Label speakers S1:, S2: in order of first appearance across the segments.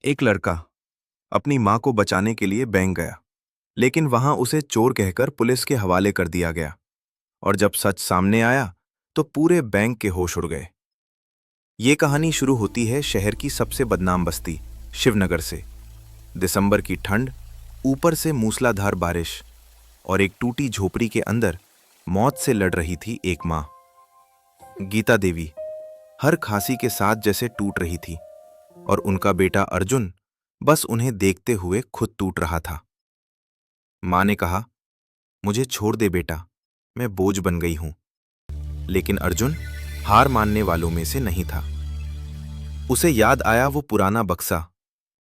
S1: एक लड़का अपनी मां को बचाने के लिए बैंक गया, लेकिन वहां उसे चोर कहकर पुलिस के हवाले कर दिया गया। और जब सच सामने आया तो पूरे बैंक के होश उड़ गए। ये कहानी शुरू होती है शहर की सबसे बदनाम बस्ती शिवनगर से। दिसंबर की ठंड, ऊपर से मूसलाधार बारिश, और एक टूटी झोपड़ी के अंदर मौत से लड़ रही थी एक मां, गीता देवी। हर खांसी के साथ जैसे टूट रही थी, और उनका बेटा अर्जुन बस उन्हें देखते हुए खुद टूट रहा था। मां ने कहा, मुझे छोड़ दे बेटा, मैं बोझ बन गई हूं। लेकिन अर्जुन हार मानने वालों में से नहीं था। उसे याद आया वो पुराना बक्सा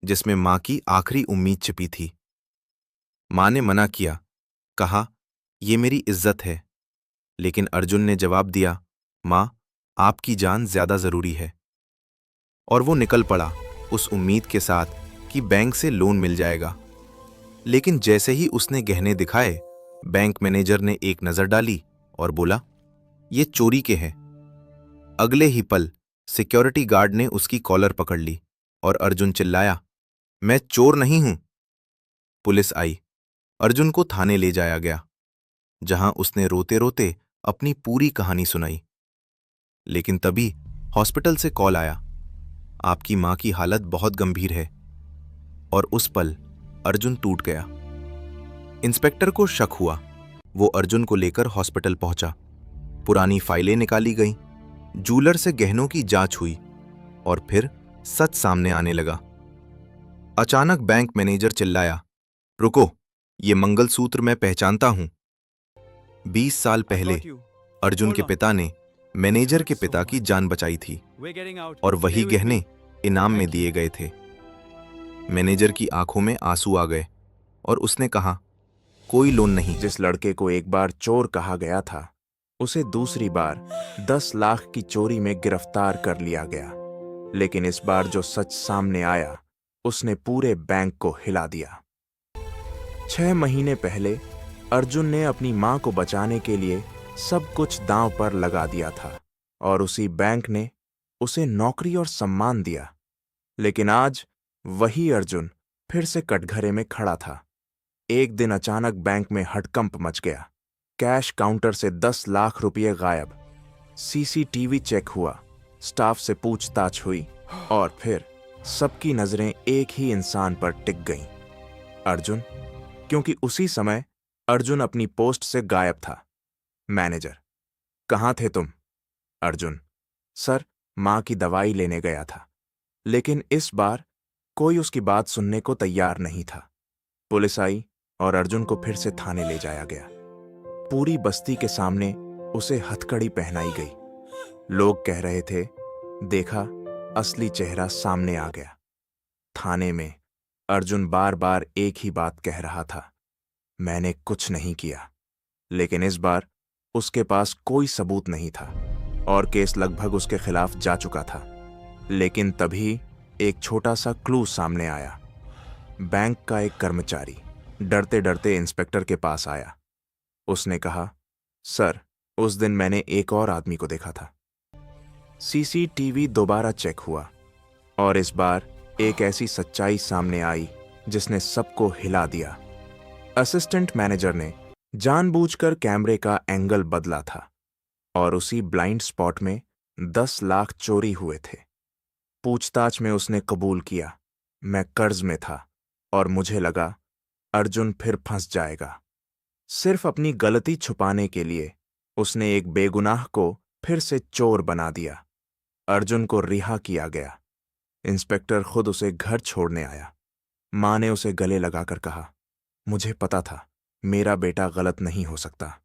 S1: जिसमें मां की आखिरी उम्मीद छिपी थी। मां ने मना किया, कहा, ये मेरी इज्जत है। लेकिन अर्जुन ने जवाब दिया, मां, आपकी जान ज्यादा जरूरी है। और वो निकल पड़ा उस उम्मीद के साथ कि बैंक से लोन मिल जाएगा। लेकिन जैसे ही उसने गहने दिखाए, बैंक मैनेजर ने एक नजर डाली और बोला, ये चोरी के हैं। अगले ही पल सिक्योरिटी गार्ड ने उसकी कॉलर पकड़ ली और अर्जुन चिल्लाया, मैं चोर नहीं हूं। पुलिस आई। अर्जुन को थाने ले जाया गया, जहां उसने रोते रोते अपनी पूरी कहानी सुनाई। लेकिन तभी हॉस्पिटल से कॉल आया, आपकी मां की हालत बहुत गंभीर है। और उस पल अर्जुन टूट गया। इंस्पेक्टर को शक हुआ। वो अर्जुन को लेकर हॉस्पिटल पहुंचा। पुरानी फाइलें निकाली गईं, जूलर से गहनों की जांच हुई, और फिर सच सामने आने लगा। अचानक बैंक मैनेजर चिल्लाया, रुको, ये मंगलसूत्र मैं पहचानता हूं। 20 साल पहले अर्जुन के पिता ने मैनेजर के पिता की जान बचाई थी, और वही गहने इनाम में दिए गए थे। मैनेजर की आंखों में आंसू आ गए और उसने कहा, कोई लोन नहीं।
S2: जिस लड़के को एक बार चोर कहा गया था, उसे दूसरी बार 10 लाख की चोरी में गिरफ्तार कर लिया गया। लेकिन इस बार जो सच सामने आया, उसने पूरे बैंक को हिला दिया। 6 महीने पहले अर्जुन ने अपनी मां को बचाने के लिए सब कुछ दांव पर लगा दिया था, और उसी बैंक ने उसे नौकरी और सम्मान दिया। लेकिन आज वही अर्जुन फिर से कटघरे में खड़ा था। एक दिन अचानक बैंक में हड़कंप मच गया। कैश काउंटर से 10 लाख रुपए गायब। सीसीटीवी चेक हुआ, स्टाफ से पूछताछ हुई, और फिर सबकी नजरें एक ही इंसान पर टिक गईं, अर्जुन। क्योंकि उसी समय अर्जुन अपनी पोस्ट से गायब था। मैनेजर, कहां थे तुम? अर्जुन, सर, मां की दवाई लेने गया था। लेकिन इस बार कोई उसकी बात सुनने को तैयार नहीं था। पुलिस आई और अर्जुन को फिर से थाने ले जाया गया। पूरी बस्ती के सामने उसे हथकड़ी पहनाई गई। लोग कह रहे थे, देखा, असली चेहरा सामने आ गया। थाने में अर्जुन बार बार एक ही बात कह रहा था, मैंने कुछ नहीं किया। लेकिन इस बार उसके पास कोई सबूत नहीं था, और केस लगभग उसके खिलाफ जा चुका था। लेकिन तभी एक छोटा सा क्लू सामने आया। बैंक का एक कर्मचारी डरते डरते इंस्पेक्टर के पास आया। उसने कहा, सर, उस दिन मैंने एक और आदमी को देखा था। सीसीटीवी दोबारा चेक हुआ, और इस बार एक ऐसी सच्चाई सामने आई जिसने सबको हिला दिया। असिस्टेंट मैनेजर ने जानबूझकर कैमरे का एंगल बदला था, और उसी ब्लाइंड स्पॉट में 10 लाख चोरी हुए थे। पूछताछ में उसने कबूल किया, मैं कर्ज में था और मुझे लगा अर्जुन फिर फंस जाएगा। सिर्फ अपनी गलती छुपाने के लिए उसने एक बेगुनाह को फिर से चोर बना दिया। अर्जुन को रिहा किया गया। इंस्पेक्टर खुद उसे घर छोड़ने आया। मां ने उसे गले लगाकर कहा, मुझे पता था मेरा बेटा गलत नहीं हो सकता।